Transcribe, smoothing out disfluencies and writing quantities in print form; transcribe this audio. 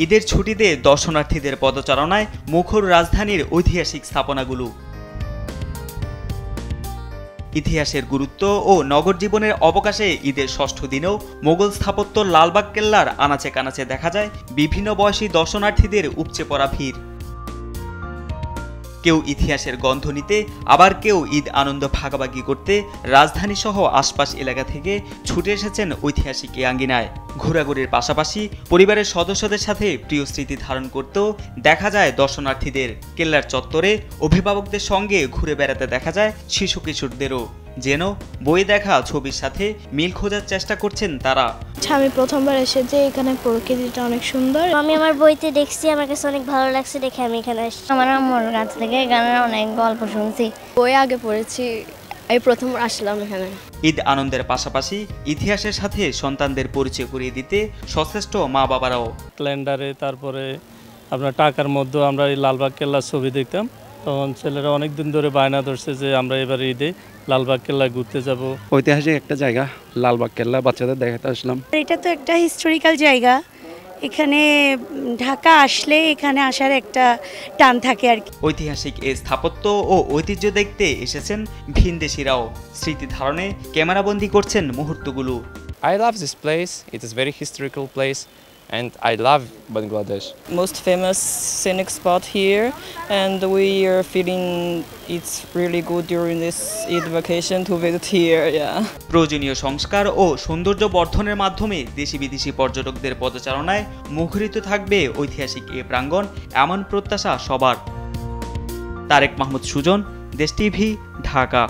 ঈদের ছুটিতে দর্শনার্থীদের পদচারণায় মুখর রাজধানীর ঐতিহাসিক স্থাপনাগুলো। ইতিহাসের গুরুত্ব ও নগর জীবনের অবকাশে ঈদের ষষ্ঠ দিনেও মোগল স্থাপত্য লালবাগ কেল্লার আনাচে কানাচে দেখা যায় বিভিন্ন বয়সী দর্শনার্থীদের উপচে পড়া ভিড়। কেউ ইতিহাসের গন্ধ নিতে, আবার কেউ ঈদ আনন্দ ভাগাভাগি করতে রাজধানী সহ আশপাশ এলাকা থেকে ছুটে এসেছেন ঐতিহাসিক এই আঙ্গিনায়। ঘোরাঘুরির পাশাপাশি পরিবারের সদস্যদের সাথে প্রিয় স্মৃতি ধারণ করতেও দেখা যায় দর্শনার্থীদের। কেল্লার চত্বরে অভিভাবকদের সঙ্গে ঘুরে বেড়াতে দেখা যায় শিশু কিশোরদেরও, যেন বই দেখা ছবির সাথে মিল খোঁজার চেষ্টা করছেন তারা। আমি প্রথমবার এসেছি, এখানে প্রকৃতিটা অনেক সুন্দর। আমি আমার বইতে দেখছি, আমার কাছে অনেক ভালো লাগছে দেখে আমি এখানে আসছি। আমার আম্মুর কাছ থেকে এখানে অনেক গল্প শুনছি, বই আগে পড়েছি, এই প্রথম আসলাম এখানে। ঈদ আনন্দের পাশাপাশি ইতিহাসের সাথে সন্তানদের পরিচয় করিয়ে দিতে সচেষ্ট মা বাবারাও। ক্যালেন্ডারে তারপরে আপনার টাকার মধ্যে আমরা এই লালবাগ কেল্লার ছবি দেখতাম, তখন ছেলেরা অনেক দিন ধরে বায়না ধরছে যে আমরা এবার ঈদে লালবাগ কেল্লা ঘুরতে যাব। ঐতিহাসিক একটা জায়গা লালবাগ কেল্লা, বাচ্চাদের দেখাতে আসলাম। এটা তো একটা হিস্টোরিক্যাল জায়গা, এখানে ঢাকা আসলে এখানে আসার একটা টান থাকে আর কি। ঐতিহাসিক এই স্থাপত্য ও ঐতিহ্য দেখতে এসেছেন ভিনদেশিরাও। স্মৃতি ধারণে ক্যামেরাবন্দি করছেন মুহূর্তগুলো। I love this place. It is very historical place and I love Bangladesh. Most famous scenic spot here, and we are feeling it's really good during this Eid vacation to visit here. Yeah. প্রয়োজনীয় সংস্কার ও সৌন্দর্য বর্ধনের মাধ্যমে দেশি বিদেশি পর্যটকদের পদচারণায় মুখরিত থাকবে ঐতিহাসিক এ প্রাঙ্গণ, এমন প্রত্যাশা সবার। তারেক মাহমুদ সুজন, দেশ টিভি, ঢাকা।